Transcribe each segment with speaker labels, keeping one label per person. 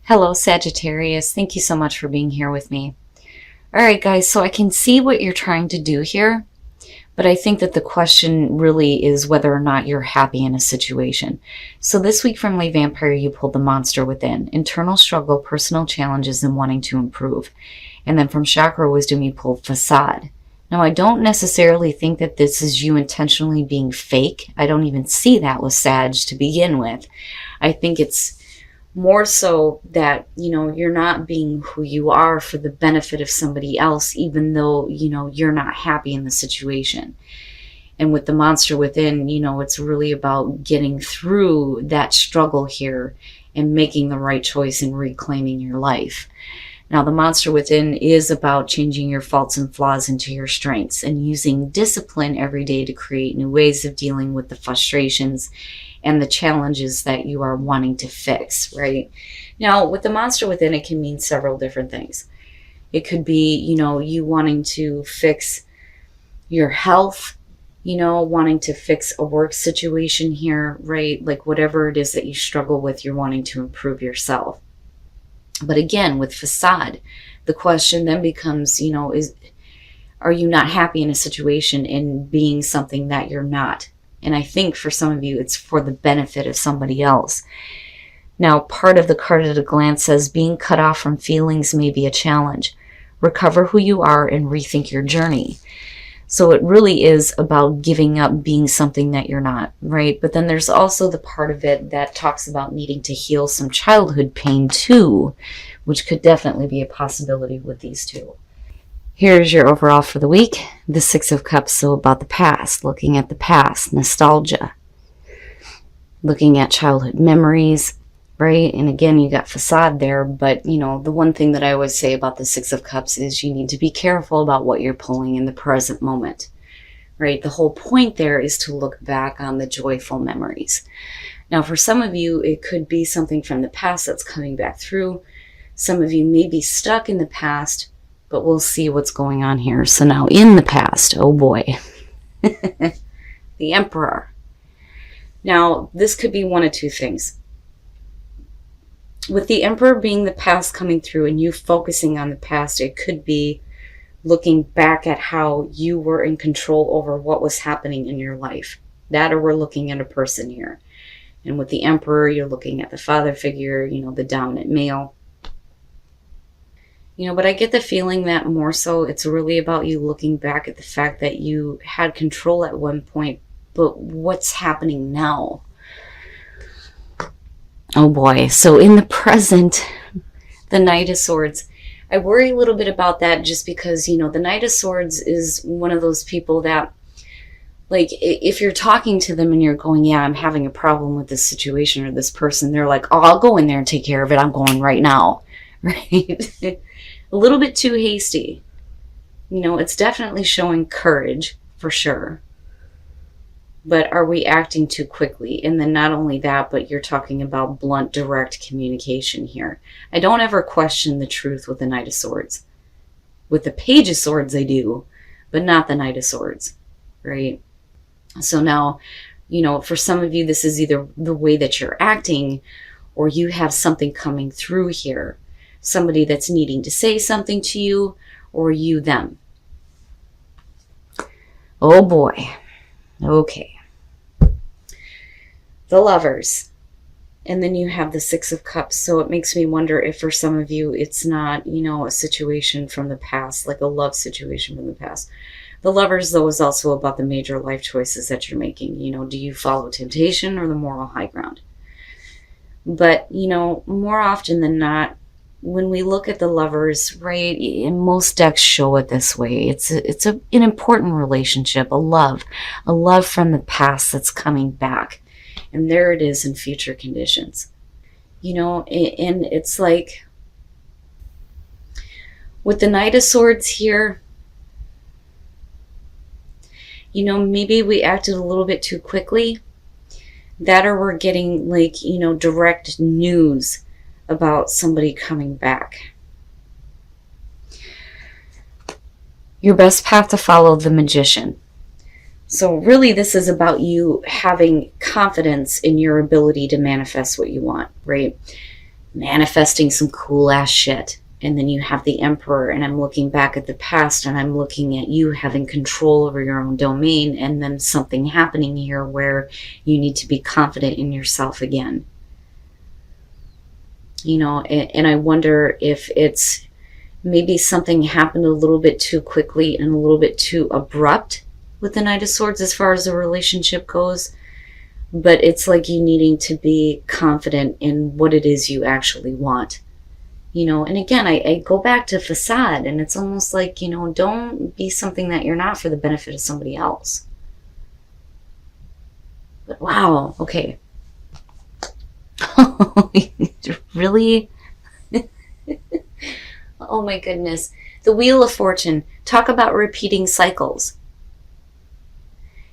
Speaker 1: Hello, Sagittarius. Thank you so much for being here with me. All right, guys, so I can see what you're trying to do here, but I think that the question really is whether or not you're happy in a situation. So this week from Lay Vampire, you pulled the monster within, internal struggle, personal challenges, and wanting to improve. And then from Chakra Wisdom, you pulled facade. Now, I don't necessarily think that this is you intentionally being fake. I don't even see that with Sag to begin with. I think it's more so that, you're not being who you are for the benefit of somebody else, even though, you're not happy in the situation. And with the monster within, it's really about getting through that struggle here and making the right choice and reclaiming your life. Now, the monster within is about changing your faults and flaws into your strengths and using discipline every day to create new ways of dealing with the frustrations and the challenges that you are wanting to fix, right? Now, with the monster within, it can mean several different things. It could be, you wanting to fix your health, wanting to fix a work situation here, right? Like whatever it is that you struggle with, you're wanting to improve yourself. But again, with facade, the question then becomes, are you not happy in a situation and being something that you're not? And I think for some of you, it's for the benefit of somebody else. Now, part of the card at a glance says being cut off from feelings may be a challenge. Recover who you are and rethink your journey. So it really is about giving up being something that you're not, right? But then there's also the part of it that talks about needing to heal some childhood pain too, which could definitely be a possibility with these two. Here's your overall for the week. The Six of Cups, so about the past, looking at the past, nostalgia, looking at childhood memories, right? And again, you got facade there, but the one thing that I always say about the Six of Cups is you need to be careful about what you're pulling in the present moment, right? The whole point there is to look back on the joyful memories. Now, for some of you, it could be something from the past that's coming back through. Some of you may be stuck in the past, but we'll see what's going on here. So now in the past, oh boy, the Emperor. Now, this could be one of two things. With the Emperor being the past coming through and you focusing on the past, it could be looking back at how you were in control over what was happening in your life. That, or we're looking at a person here. And with the Emperor, you're looking at the father figure, the dominant male. But I get the feeling that more so it's really about you looking back at the fact that you had control at one point, but what's happening now? Oh boy. So in the present, the Knight of Swords, I worry a little bit about that just because, the Knight of Swords is one of those people that, like, if you're talking to them and you're going, yeah, I'm having a problem with this situation or this person, they're like, oh, I'll go in there and take care of it. I'm going right now, right? A little bit too hasty. It's definitely showing courage for sure. But are we acting too quickly? And then not only that, but you're talking about blunt, direct communication here. I don't ever question the truth with the Knight of Swords. With the Page of Swords, I do, but not the Knight of Swords, right? So now, for some of you, this is either the way that you're acting or you have something coming through here. Somebody that's needing to say something to you, or you them. Oh boy. Okay. The Lovers. And then you have the Six of Cups. So it makes me wonder if for some of you it's not, a situation from the past, like a love situation from the past. The Lovers, though, is also about the major life choices that you're making. Do you follow temptation or the moral high ground? But, more often than not, when we look at the Lovers, right, and most decks show it this way, it's an important relationship, a love from the past that's coming back. And there it is in future conditions. And it's like, with the Knight of Swords here, maybe we acted a little bit too quickly. That, or we're getting, like, direct news about somebody coming back. Your best path to follow, the Magician. So really this is about you having confidence in your ability to manifest what you want, right? manifesting some cool ass shit. And then you have the Emperor, and I'm looking back at the past, and I'm looking at you having control over your own domain, and then something happening here where you need to be confident in yourself again. You know, and I wonder if it's maybe something happened a little bit too quickly and a little bit too abrupt with the Knight of Swords as far as the relationship goes. But it's like you needing to be confident in what it is you actually want. You know, and again, I go back to facade, and it's almost like, you know, don't be something that you're not for the benefit of somebody else. But wow, okay. Really? Oh my goodness. The Wheel of Fortune. Talk about repeating cycles.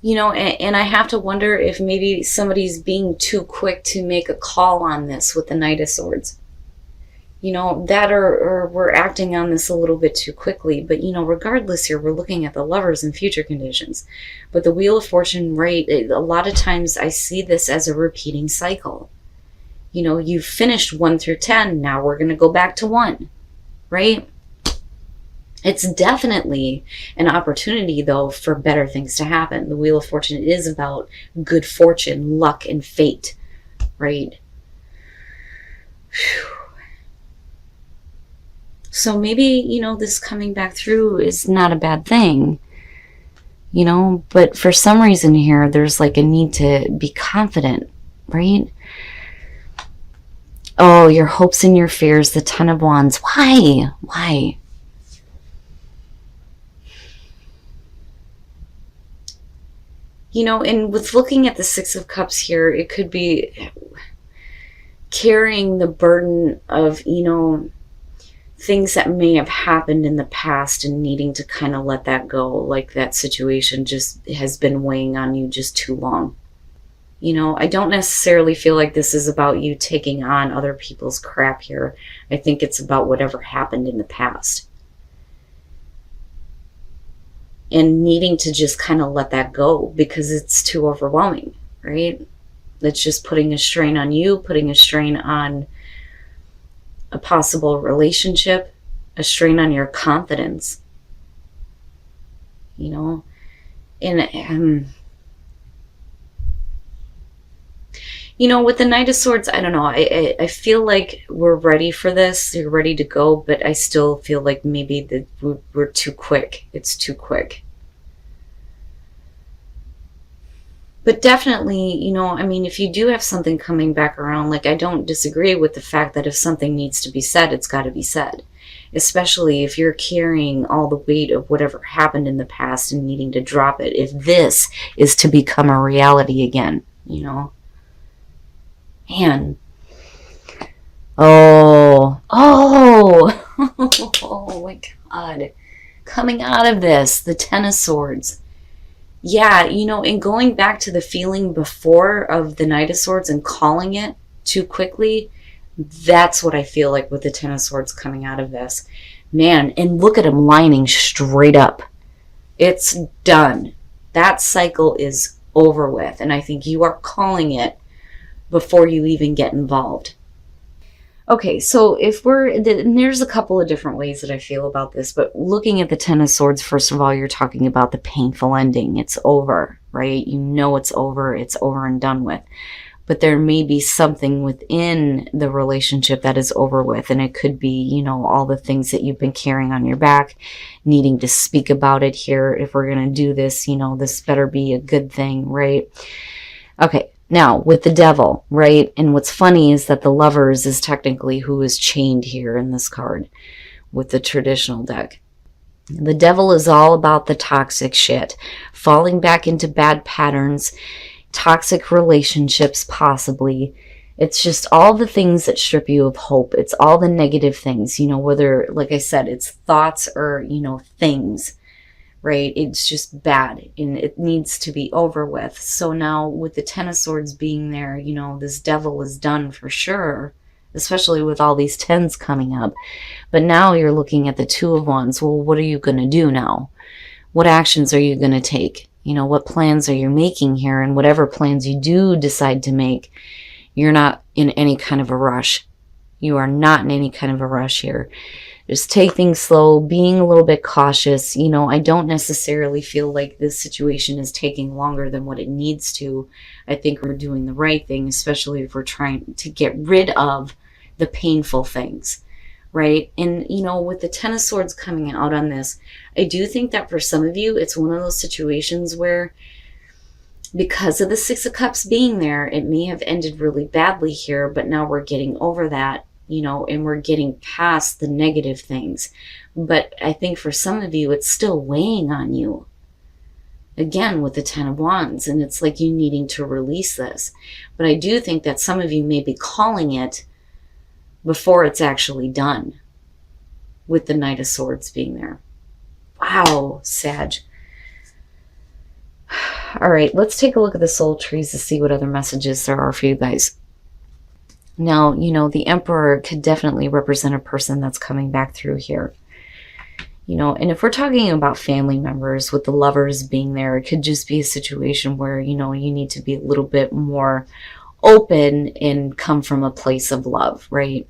Speaker 1: You know, and I have to wonder if maybe somebody's being too quick to make a call on this with the Knight of Swords. You know, that or we're acting on this a little bit too quickly. But, you know, regardless here, we're looking at the Lovers and future conditions. But the Wheel of Fortune, right, a lot of times I see this as a repeating cycle. You know, you've finished 1 through 10. Now we're going to go back to 1, right? It's definitely an opportunity, though, for better things to happen. The Wheel of Fortune is about good fortune, luck, and fate, right? Whew. So maybe, you know, this coming back through is not a bad thing, you know, but for some reason here, there's like a need to be confident, right? Oh, your hopes and your fears, the Ten of Wands. Why? Why? You know, and with looking at the Six of Cups here, it could be carrying the burden of, you know, things that may have happened in the past and needing to kind of let that go. Like that situation just has been weighing on you just too long. You know, I don't necessarily feel like this is about you taking on other people's crap here. I think it's about whatever happened in the past. And needing to just kind of let that go because it's too overwhelming, right? It's just putting a strain on you, putting a strain on a possible relationship, a strain on your confidence. You know? And you know, with the Knight of Swords, I don't know. I feel like we're ready for this. You're ready to go, but I still feel like maybe that we're too quick. It's too quick. But definitely, you know, I mean, if you do have something coming back around, like I don't disagree with the fact that if something needs to be said, it's got to be said. Especially if you're carrying all the weight of whatever happened in the past and needing to drop it. If this is to become a reality again, you know. Man. Oh my God. Coming out of this, the Ten of Swords. Yeah, you know, and going back to the feeling before of the Knight of Swords and calling it too quickly, that's what I feel like with the Ten of Swords coming out of this. Man, and look at him lining straight up. It's done. That cycle is over with, and I think you are calling it before you even get involved. Okay, so if and there's a couple of different ways that I feel about this, but looking at the Ten of Swords, first of all, you're talking about the painful ending. It's over, right? You know it's over and done with. But there may be something within the relationship that is over with, and it could be, you know, all the things that you've been carrying on your back, needing to speak about it here. If we're going to do this, you know, this better be a good thing, right? Okay. Now, with the Devil, right? And what's funny is that the Lovers is technically who is chained here in this card with the traditional deck. The Devil is all about the toxic shit, falling back into bad patterns, toxic relationships possibly. It's just all the things that strip you of hope. It's all the negative things, you know, whether, like I said, it's thoughts or, you know, things. Right? It's just bad and it needs to be over with. So now with the Ten of Swords being there, you know, this Devil is done for sure, especially with all these tens coming up. But now you're looking at the Two of Wands. Well, what are you going to do now? What actions are you going to take? You know, what plans are you making here? And whatever plans you do decide to make, you're not in any kind of a rush. You are not in any kind of a rush here. Just take things slow, being a little bit cautious. You know, I don't necessarily feel like this situation is taking longer than what it needs to. I think we're doing the right thing, especially if we're trying to get rid of the painful things, right? And, you know, with the Ten of Swords coming out on this, I do think that for some of you, it's one of those situations where because of the Six of Cups being there, it may have ended really badly here, but now we're getting over that, you know, and we're getting past the negative things. But I think for some of you, it's still weighing on you. Again, with the Ten of Wands, and it's like you needing to release this. But I do think that some of you may be calling it before it's actually done, with the Knight of Swords being there. Wow, Sag. All right, let's take a look at the soul trees to see what other messages there are for you guys. Now, you know, the Emperor could definitely represent a person that's coming back through here. You know, and if we're talking about family members with the Lovers being there, it could just be a situation where, you know, you need to be a little bit more open and come from a place of love, right?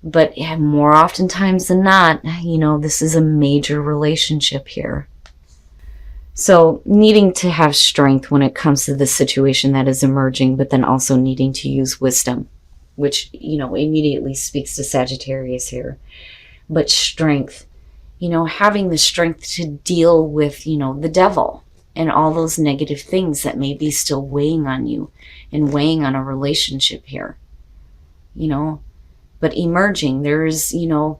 Speaker 1: But yeah, more oftentimes than not, you know, this is a major relationship here. So needing to have strength when it comes to the situation that is emerging, but then also needing to use wisdom, which, you know, immediately speaks to Sagittarius here. But strength, you know, having the strength to deal with, you know, the devil and all those negative things that may be still weighing on you and weighing on a relationship here, you know. But emerging, there's, you know,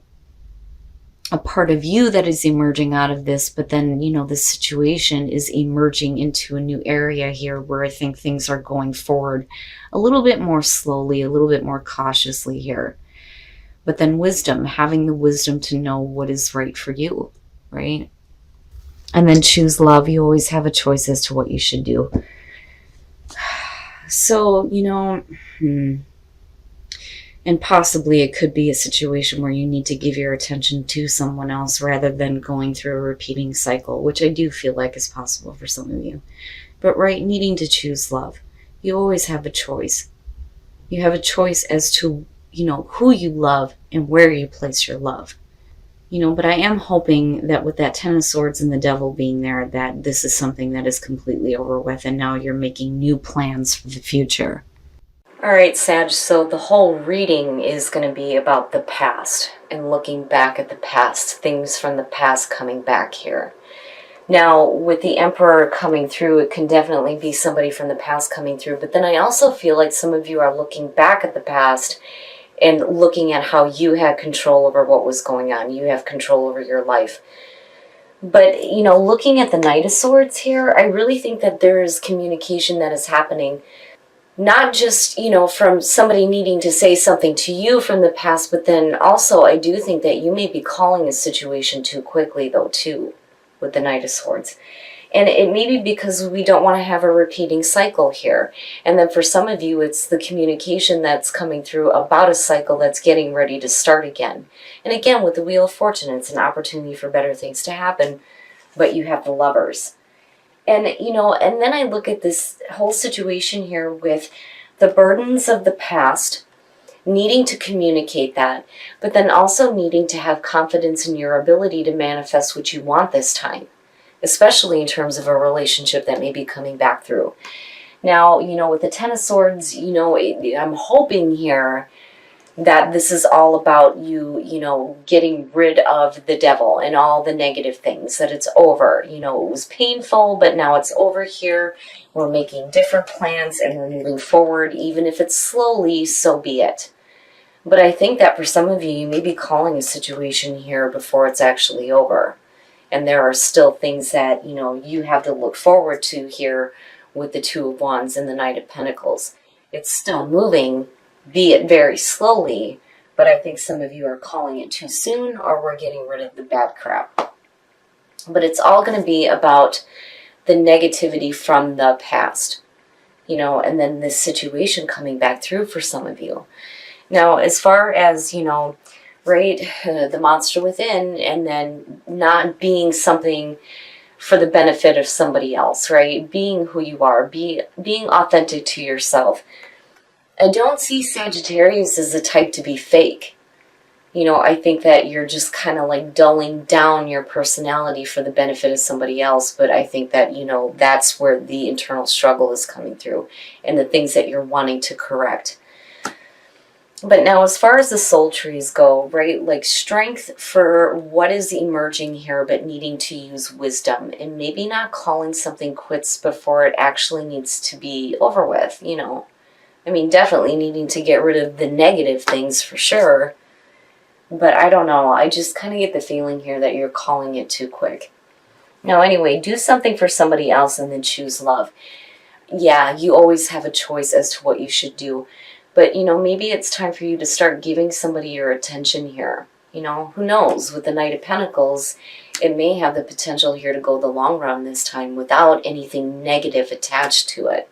Speaker 1: a part of you that is emerging out of this, but then, you know, the situation is emerging into a new area here where I think things are going forward a little bit more slowly, a little bit more cautiously here. But then wisdom, having the wisdom to know what is right for you, right? And then choose love. You always have a choice as to what you should do. So, you know, and possibly it could be a situation where you need to give your attention to someone else rather than going through a repeating cycle, which I do feel like is possible for some of you. But right, needing to choose love. You always have a choice. You have a choice as to, you know, who you love and where you place your love. You know, but I am hoping that with that Ten of Swords and the Devil being there, that this is something that is completely over with and now you're making new plans for the future. All right, Sag, so the whole reading is going to be about the past and looking back at the past, things from the past coming back here. Now, with the Emperor coming through, it can definitely be somebody from the past coming through, but then I also feel like some of you are looking back at the past and looking at how you had control over what was going on. You have control over your life. But, you know, looking at the Knight of Swords here, I really think that there is communication that is happening. Not just, you know, from somebody needing to say something to you from the past, but then also I do think that you may be calling a situation too quickly, though, too, with the Knight of Swords. And it may be because we don't want to have a repeating cycle here. And then for some of you, it's the communication that's coming through about a cycle that's getting ready to start again. And again, with the Wheel of Fortune, it's an opportunity for better things to happen, but you have the Lovers. And, you know, and then I look at this whole situation here with the burdens of the past, needing to communicate that, but then also needing to have confidence in your ability to manifest what you want this time, especially in terms of a relationship that may be coming back through. Now, you know, with the Ten of Swords, you know, I'm hoping here that this is all about you, you know, getting rid of the devil and all the negative things, that it's over. You know, it was painful, but now it's over here. We're making different plans and we're moving forward. Even if it's slowly, so be it. But I think that for some of you, you may be calling a situation here before it's actually over. And there are still things that, you know, you have to look forward to here with the Two of Wands and the Knight of Pentacles. It's still moving, be it very slowly, but I think some of you are calling it too soon or we're getting rid of the bad crap. But it's all going to be about the negativity from the past, you know, and then this situation coming back through for some of you. Now, as far as, you know, right, the monster within and then not being something for the benefit of somebody else, right? Being who you are, being authentic to yourself. I don't see Sagittarius as the type to be fake. You know, I think that you're just kind of like dulling down your personality for the benefit of somebody else. But I think that, you know, that's where the internal struggle is coming through and the things that you're wanting to correct. But now as far as the soul trees go, right, like strength for what is emerging here, but needing to use wisdom and maybe not calling something quits before it actually needs to be over with, you know. I mean, definitely needing to get rid of the negative things for sure. But I don't know, I just kind of get the feeling here that you're calling it too quick. Now anyway, do something for somebody else and then choose love. Yeah, you always have a choice as to what you should do. But, you know, maybe it's time for you to start giving somebody your attention here. You know, who knows? With the Knight of Pentacles, it may have the potential here to go the long run this time without anything negative attached to it.